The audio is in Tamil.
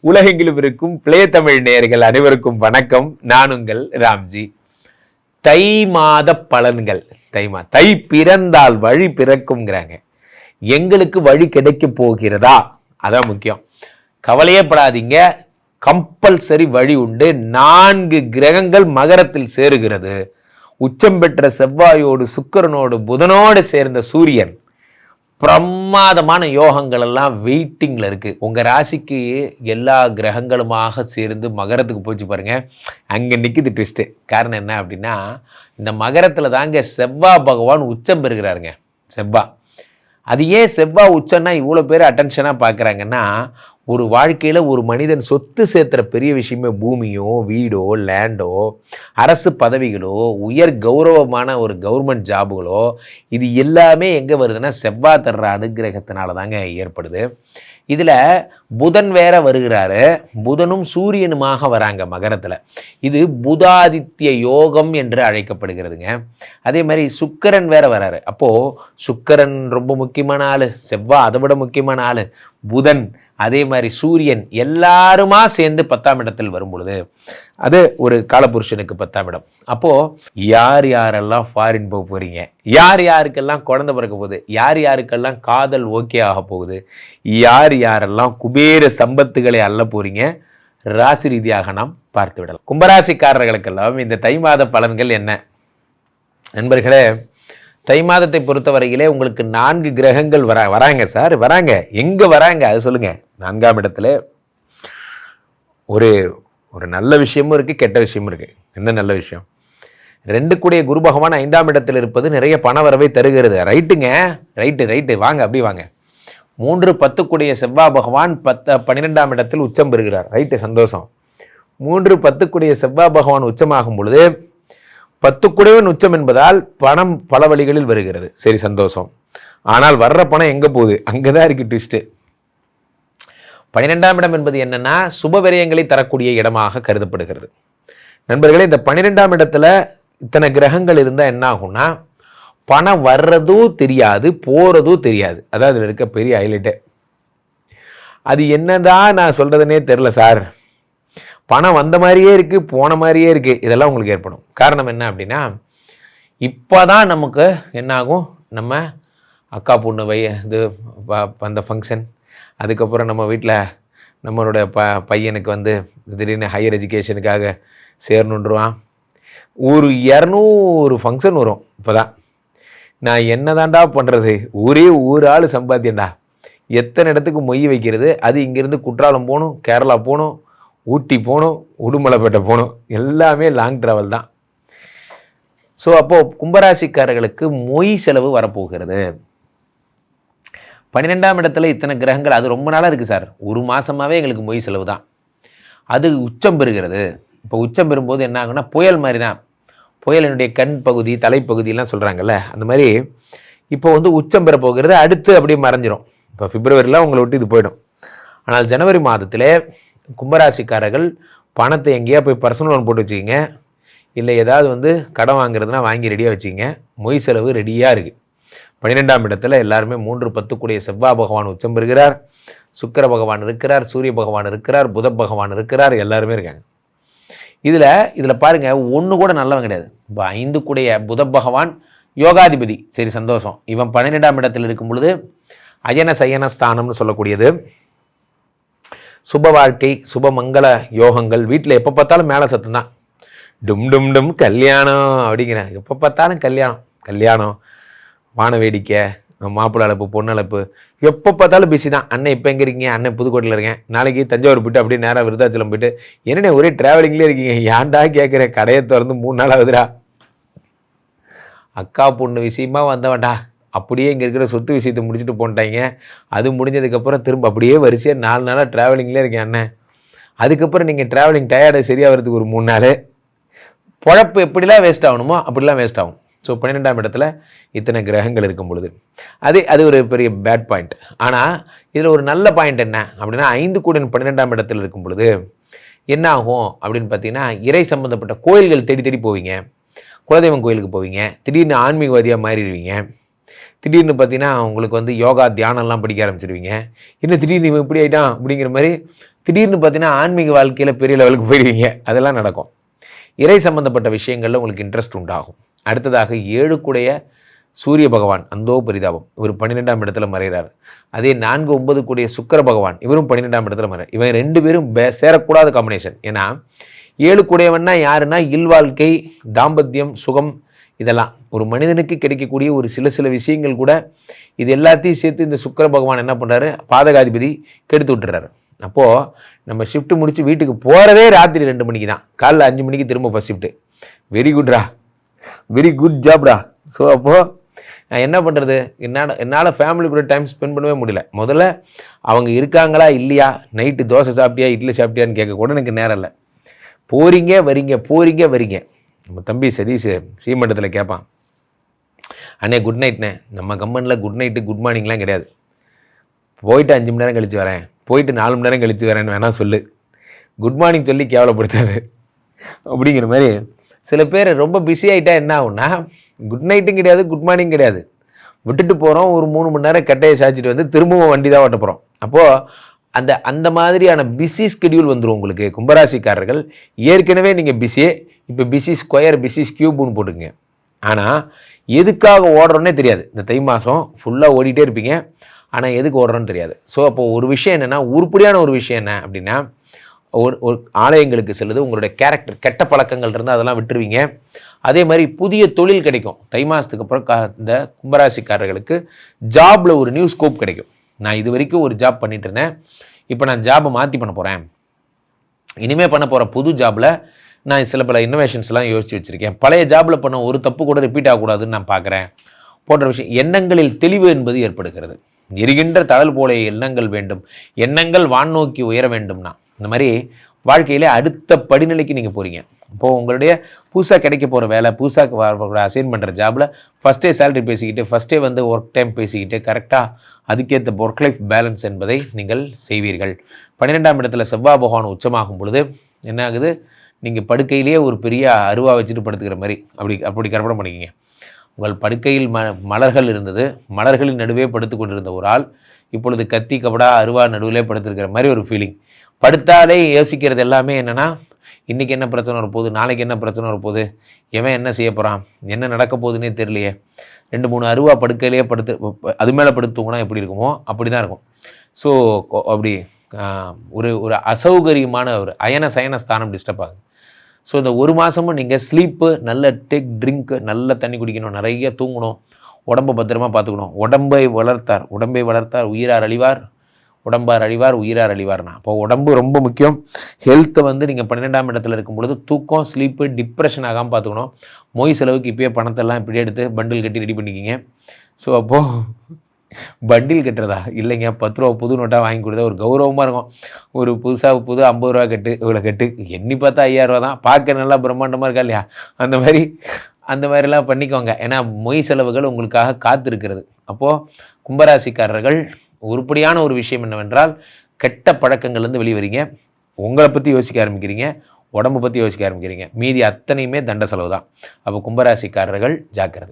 உலகெங்கிலும் இருக்கும் பிளே தமிழ் நேயர்கள் அனைவருக்கும் வணக்கம். நான் உங்கள் ராம்ஜி. தை மாத பலன்கள். தை பிறந்தால் வழி பிறக்கும்ங்கிறாங்க. எங்களுக்கு வழி கிடைக்க போகிறதா? அதான் முக்கியம். கவலையே படாதீங்க, கம்பல்சரி வழி உண்டு. 4 கிரகங்கள் மகரத்தில் சேருகிறது. உச்சம் பெற்ற செவ்வாயோடு சுக்கிரனோடு புதனோடு சேர்ந்த சூரியன் பிரமாதமான யோகங்கள் எல்லாம் வெயிட்டிங்கில் இருக்குது. உங்கள் ராசிக்கு எல்லா கிரகங்களுமாக சேர்ந்து மகரத்துக்கு போச்சு பாருங்க. அங்கே நிற்குது ட்விஸ்ட்டு. காரணம் என்ன அப்படின்னா, இந்த மகரத்தில் தாங்க செவ்வாய் பகவான் உச்சம் பெறுகிறாருங்க. அது ஏன் செவ்வாய் உச்சம்னா இவ்வளோ பேர் அட்டென்ஷனாக பார்க்குறாங்கன்னா, ஒரு வாழ்க்கையில் ஒரு மனிதன் சொத்து சேர்த்துற பெரிய விஷயமே பூமியோ வீடோ லேண்டோ அரசு பதவிகளோ உயர் கௌரவமான ஒரு கவர்மெண்ட் ஜாபுகளோ இது எல்லாமே எங்கே வருதுன்னா செவ்வாய் தர்ற அனுகிரகத்தினால தாங்க ஏற்படுது. இதில் புதன் வேற வருகிறாரு. புதனும் சூரியனுமாக வராங்க மகரத்தில். இது புதாதித்ய யோகம் என்று அழைக்கப்படுகிறதுங்க. அதே மாதிரி சுக்கிரன் வேற வராரு. அப்போது சுக்கிரன் ரொம்ப முக்கியமான ஆள், செவ்வாய் அதை விட முக்கியமான ஆள், புதன் அதே மாதிரி சூரியன் எல்லாருமா சேர்ந்து 10ஆம் இடத்தில் வரும் பொழுது அது ஒரு காலபுருஷனுக்கு 10ஆம் இடம். அப்போது யார் யாரெல்லாம் ஃபாரின் போக போகிறீங்க, யார் யாருக்கெல்லாம் குழந்தை பிறக்க போகுது, யார் யாருக்கெல்லாம் காதல் ஓகே ஆக போகுது, யார் யாரெல்லாம் குபேர சம்பத்துகளை அள்ள போகிறீங்க, ராசி ரீதியாக நாம் பார்த்து விடலாம். கும்பராசிக்காரர்களுக்கெல்லாம் இந்த தை மாத பலன்கள் என்ன நண்பர்களே? தை மாதத்தை பொறுத்தவரையிலே உங்களுக்கு 4 கிரகங்கள் வராங்க சார். வராங்க. எங்கே வராங்க அது சொல்லுங்கள். 4ஆம் இடத்துல ஒரு ஒரு நல்ல விஷயமும் இருக்குது, கெட்ட விஷயமும் இருக்குது. என்ன நல்ல விஷயம்? 2 கூடிய குரு பகவான் 5ஆம் இடத்தில் இருப்பது நிறைய பண வரவை தருகிறது. ரைட்டுங்க, ரைட்டு வாங்க, அப்படி வாங்க. 3 10 கூடிய செவ்வாய் பகவான் 12ஆம் இடத்தில் உச்சம் பெறுகிறார். ரைட்டு, சந்தோஷம். 3 10 கூடிய செவ்வாய் பகவான் உச்சமாகும் பொழுது 10 கூடியவன் உச்சம் என்பதால் பணம் பல வழிகளில் வருகிறது. சரி, சந்தோஷம். ஆனால் வர்ற பணம் எங்கே போகுது? அங்கே தான் இருக்குது ட்விஸ்ட்டு. 12ஆம் இடம் என்பது என்னன்னா சுப விரயங்களை தரக்கூடிய இடமாக கருதப்படுகிறது. நண்பர்களே, இந்த 12ஆம் இடத்துல இத்தனை கிரகங்கள் இருந்தால் என்ன ஆகும்னா, பணம் வர்றதும் தெரியாது, போகிறதும் தெரியாது. அதாவது அதில் இருக்க பெரிய ஹைலைட்டே. அது என்னதான் நான் சொல்கிறதுனே தெரில சார். பணம் வந்த மாதிரியே இருக்குது, போன மாதிரியே இருக்குது. இதெல்லாம் உங்களுக்கு ஏற்படும். காரணம் என்ன அப்படின்னா, இப்போ தான் நமக்கு என்னாகும், நம்ம அக்கா பொண்ணு இது அந்த ஃபங்க்ஷன், அதுக்கப்புறம் நம்ம வீட்டில் நம்மளோட பையனுக்கு திடீர்னு ஹையர் எஜுகேஷனுக்காக சேரணுன்றான். ஒரு 200 ஃபங்க்ஷன் வரும். இப்போ தான் நான் என்ன தாண்டா பண்ணுறது, ஒரு ஆள் சம்பாத்தியண்டா, எத்தனை இடத்துக்கு மொய் வைக்கிறது. அது இங்கேருந்து குற்றாலம் போகணும், கேரளா போகணும், ஊட்டி போகணும், உடுமலைப்பேட்டை போகணும், எல்லாமே லாங் ட்ராவல் தான். ஸோ அப்போது கும்பராசிக்காரர்களுக்கு மொய் செலவு வரப்போகிறது. 12ஆம் இடத்துல இத்தனை கிரகங்கள், அது ரொம்ப நாளாக இருக்குது சார். ஒரு மாதமாகவே எங்களுக்கு மொய் செலவு தான். அது உச்சம் பெறுகிறது. இப்போ உச்சம் பெறும்போது என்ன ஆகுன்னா, புயல் மாதிரி தான். புயலினுடைய கண் பகுதி தலைப்பகுதியெலாம் சொல்கிறாங்கல்ல, அந்த மாதிரி இப்போ உச்சம் பெற போகிறது. அடுத்து அப்படியே மறைஞ்சிரும். இப்போ பிப்ரவரியில் உங்களை விட்டு இது போயிடும். ஆனால் ஜனவரி மாதத்திலே கும்பராசிக்காரர்கள் பணத்தை எங்கேயா போய் பர்சனல் லோன் போட்டு வச்சுக்கிங்க, இல்லை ஏதாவது கடன் வாங்குறதுனா வாங்கி ரெடியாக வச்சுக்கிங்க. மொய் செலவு ரெடியாக இருக்குது. 12ஆம் இடத்துல எல்லாருமே 3 10 கூடிய செவ்வாய் பகவான் உச்சம் பெறுகிறார். சுக்கிர பகவான் இருக்கிறார், சூரிய பகவான் இருக்கிறார், புத பகவான் இருக்கிறார், எல்லாருமே இருக்காங்க. இதில் பாருங்கள், ஒன்று கூட நல்லவன் கிடையாது. இப்போ 5 கூடிய புத பகவான் யோகாதிபதி. சரி, சந்தோஷம். இவன் 12ஆம் இடத்தில் இருக்கும் பொழுது அயன சயன ஸ்தானம்னு சொல்லக்கூடியது சுப வாழ்க்கை, சுப மங்கள யோகங்கள். வீட்டில் எப்போ பார்த்தாலும் மேலே சத்தம் தான். டும் கல்யாணம் அப்படிங்கிறேன். எப்போ பார்த்தாலும் கல்யாணம், வான வேடிக்கை, மாப்பிள்ளை அழைப்பு, பொண்ணு அழைப்பு, எப்போ பார்த்தாலும் பிஸி தான். அண்ணன் இப்போ எங்கே இருக்கீங்க? அண்ணன் புதுக்கோட்டையில் இருக்கேன். நாளைக்கு தஞ்சாவூர் போய்ட்டு அப்படியே நேராக விருதாச்சலம் போய்ட்டு, என்னென்ன ஒரே ட்ராவலிங்லேயே இருக்கீங்க? ஏன்டா கேட்குறேன், கடையை திறந்து 3 நாள் ஆகுதுடா. அக்கா பொண்ணு விஷயமா வந்தவன்டா. அப்படியே இங்கே இருக்கிற சொத்து விஷயத்தை முடிச்சுட்டு போன்ட்டாங்க. அது முடிஞ்சதுக்கப்புறம் திரும்ப அப்படியே வரிசையாக 4 நாளாக ட்ராவலிங்லேயே இருக்கேன் அண்ணன். அதுக்கப்புறம் நீங்கள் ட்ராவலிங் டயர்டை சரியாகிறதுக்கு ஒரு 3 நாள். பொழப்பு எப்படிலாம் வேஸ்ட் ஆகணுமோ அப்படிலாம் வேஸ்ட் ஆகும். ஸோ 12ஆம் இடத்துல இத்தனை கிரகங்கள் இருக்கும் பொழுது அது ஒரு பெரிய பேட் பாயிண்ட். ஆனால் இதில் ஒரு நல்ல பாயிண்ட் என்ன அப்படின்னா, 5 கூடிய 12ஆம் இடத்தில் இருக்கும் பொழுது என்ன ஆகும் அப்படின்னு பார்த்தீங்கன்னா, இறை சம்மந்தப்பட்ட கோயில்கள் தேடி தேடி போவீங்க. குலதெய்வம் கோயிலுக்கு போவீங்க. திடீர்னு ஆன்மீகவாதியாக மாறிடுவீங்க. திடீர்னு பார்த்தீங்கன்னா உங்களுக்கு யோகா தியானம்லாம் படிக்க ஆரம்பிச்சிடுவீங்க. என்ன திடீர்னு இவன் இப்படி ஆகிட்டான் அப்படிங்கிற மாதிரி திடீர்னு பார்த்தீங்கன்னா ஆன்மீக வாழ்க்கையில் பெரிய லெவலுக்கு போயிடுவீங்க. அதெல்லாம் நடக்கும். இறை சம்பந்தப்பட்ட விஷயங்களில் உங்களுக்கு இன்ட்ரெஸ்ட் உண்டாகும். அடுத்ததாக 7 சூரிய பகவான் அந்தோ பரிதாபம், இவர் 12ஆம் இடத்துல மறைகிறார். அதே 4, 9 சுக்கிர பகவான், இவரும் 12ஆம் இடத்துல மறைகிறார். இவன் 2 பேரும் சேரக்கூடாத காம்பினேஷன். ஏன்னா 7 யாருன்னா இல்வாழ்க்கை, தாம்பத்தியம், சுகம், இதெல்லாம் ஒரு மனிதனுக்கு கிடைக்கக்கூடிய ஒரு சில விஷயங்கள் கூட இது எல்லாத்தையும் சேர்த்து இந்த சுக்கிர பகவான் என்ன பண்ணுறாரு, பாதகாதிபதி கெடுத்து விட்டுறாரு. அப்போது நம்ம ஷிஃப்ட் முடித்து வீட்டுக்கு போகிறதே ராத்திரி 2 மணிக்கு தான். காலைல 5 மணிக்கு திரும்ப ஃபஸ்ட் ஷிஃப்ட்டு. வெரி குட்ரா, வெரி குட் ஜாப்ரா. ஸோ அப்போது நான் என்ன பண்ணுறது, என்னால் ஃபேமிலி கூட டைம் ஸ்பெண்ட் பண்ணவே முடியல. முதல்ல அவங்க இருக்காங்களா இல்லையா, நைட்டு தோசை சாப்பிட்டியா இட்லி சாப்பிட்டியான்னு கேட்க கூட எனக்கு நேரம் இல்லை. போகிறீங்க வரீங்க. நம்ம தம்பி சதீஷ் சீமண்டத்தில் கேட்பான், அண்ணே குட் நைட்ண்ணே. நம்ம கம்பெனியில் குட் நைட்டு குட் மார்னிங்லாம் கிடையாது. போயிட்டு 5 மணி நேரம் கழித்து வரேன், போயிட்டு 4 மணி நேரம் கழித்து வரேன்னு வேணால் சொல்லு, குட் மார்னிங் சொல்லி கேவலப்படுத்தாது அப்படிங்கிற மாதிரி. சில பேர் ரொம்ப பிஸி ஆகிட்டா என்ன ஆகுன்னா, குட் நைட்டும் கிடையாது குட் மார்னிங் கிடையாது, விட்டுட்டு போகிறோம், ஒரு 3 மணி நேரம் கட்டையை சாய்ச்சிட்டு வந்து திரும்பவும் வண்டி தான் ஓட்ட போகிறோம். அப்போது அந்த மாதிரியான பிஸி ஸ்கெடியூல் வந்துடும் உங்களுக்கு. கும்பராசிக்காரர்கள் ஏற்கனவே நீங்கள் பிஸியே, இப்போ பிஸி ஸ்கொயர் பிஸி கியூப்னு போட்டுங்க. ஆனால் எதுக்காக ஓடுறோன்னே தெரியாது. இந்த தை மாதம் ஃபுல்லாக ஓடிட்டே இருப்பீங்க, ஆனால் எதுக்கு ஓடுறோன்னு தெரியாது. ஸோ அப்போது ஒரு விஷயம் என்னென்னா, உருப்படியான ஒரு விஷயம் என்ன அப்படின்னா, ஒரு ஆலயங்களுக்கு செல்லுது, உங்களுடைய கேரக்டர் கெட்ட பழக்கங்கள் இருந்தால் அதெல்லாம் விட்டுருவீங்க. அதே மாதிரி புதிய தொழில் கிடைக்கும். தை மாதத்துக்கு அப்புறம் இந்த கும்பராசிக்காரர்களுக்கு ஜாபில் ஒரு நியூ ஸ்கோப் கிடைக்கும். நான் இது வரைக்கும் ஒரு ஜாப் பண்ணிட்டு இருந்தேன், இப்போ நான் ஜாபை மாற்றி பண்ண போகிறேன், இனிமேல் பண்ண போகிற புது ஜாபில் நான் சில பல இன்னோவேஷன்ஸ்லாம் யோசித்து வச்சுருக்கேன், பழைய ஜாபில் பண்ண ஒரு தப்பு கூட ரிப்பீட் ஆகக்கூடாதுன்னு நான் பார்க்குறேன் போன்ற விஷயம். எண்ணங்களில் தெளிவு என்பது ஏற்படுகிறது. எரிகின்ற தழல் போல எண்ணங்கள் வேண்டும், எண்ணங்கள் வான் நோக்கி உயர வேண்டும்னா இந்த மாதிரி வாழ்க்கையில் அடுத்த படிநிலைக்கு நீங்கள் போகிறீங்க. இப்போது உங்களுடைய புதுசாக கிடைக்க போகிற வேலை, புதுசாக அசைன் பண்ணுற ஜாபில் ஃபஸ்ட்டே சேலரி பேசிக்கிட்டு, ஃபஸ்ட்டே வந்து ஒர்க் டைம் பேசிக்கிட்டு, கரெக்டாக அதுக்கேற்ற ஒர்க் லைஃப் பேலன்ஸ் என்பதை நீங்கள் செய்வீர்கள். 12ஆம் இடத்துல செவ்வாய் பகவான் உச்சமாகும் பொழுது என்ன ஆகுது, நீங்கள் படுக்கையிலேயே ஒரு பெரிய அருவா வச்சுட்டு படுத்துக்கிற மாதிரி அப்படி கற்பனை பண்ணிக்கிங்க. உங்கள் படுக்கையில் மலர்கள் இருந்தது, மலர்களின் நடுவே படுத்து கொண்டிருந்த ஒரு ஆள் இப்பொழுது கத்தி கபடா அருவா நடுவிலே படுத்துருக்கிற மாதிரி ஒரு ஃபீலிங். படுத்தாலே யோசிக்கிறது எல்லாமே என்னென்னா, இன்றைக்கி என்ன பிரச்சனை வரப்போகுது, நாளைக்கு என்ன பிரச்சனை வரப்போகுது, எவன் என்ன செய்ய போகிறான், என்ன நடக்க போகுதுன்னே தெரியலையே. 2-3 அருவா படுக்கையிலேயே அது மேலே படுத்துங்கன்னா எப்படி இருக்குமோ அப்படி தான் இருக்கும். ஸோ அப்படி ஒரு அசௌகரியமான ஒரு அயன சயன ஸ்தானம் டிஸ்டர்ப் ஆகுது. ஸோ இந்த 1 மாதமும் நீங்கள் ஸ்லீப்பு, நல்ல டேக் ட்ரிங்க்கு, நல்ல தண்ணி குடிக்கணும், நிறைய தூங்கணும், உடம்பை பத்திரமா பார்த்துக்கணும். உடம்பை வளர்த்தார் உயிரார் அழிவார், உடம்பார் அழிவார் உயிரார் அழிவார்னா. அப்போ உடம்பு ரொம்ப முக்கியம். ஹெல்த்தை வந்து நீங்கள் 12ஆம் இடத்துல இருக்கும் பொழுது தூக்கம், ஸ்லீப்பு, டிப்ரெஷன் ஆகாமல் பார்த்துக்கணும். மொய் செலவுக்கு இப்போயே பணத்தெல்லாம் இப்படி எடுத்து பண்டில் கட்டி ரெடி பண்ணிக்கிங்க. ஸோ அப்போது பண்டில் கட்டுறதா இல்லைங்க, 10 ரூபா புது நோட்டாக வாங்கி கொடுத்தா ஒரு கௌரவமாக இருக்கும். ஒரு புதுசாக 50 ரூபா கட்டு, இவ்வளோ கட்டு, எண்ணி பார்த்தா 5000 ரூபா தான், பார்க்க நல்லா பிரம்மாண்டமாக இருக்கா இல்லையா, அந்த மாதிரிலாம் பண்ணிக்கோங்க. ஏன்னா மொய் செலவுகள் உங்களுக்காக காத்திருக்கிறது. அப்போது கும்பராசிக்காரர்கள் உருப்படியான ஒரு விஷயம் என்னவென்றால், கெட்ட பழக்கங்கள்லேருந்து வெளிவரீங்க, உங்களை பற்றி யோசிக்க ஆரம்பிக்கிறீங்க, உடம்பை பற்றி யோசிக்க ஆரம்பிக்கிறீங்க, மீதி அத்தனையுமே தண்ட செலவு தான். அப்போ கும்பராசிக்காரர்கள் ஜாக்கிரதை.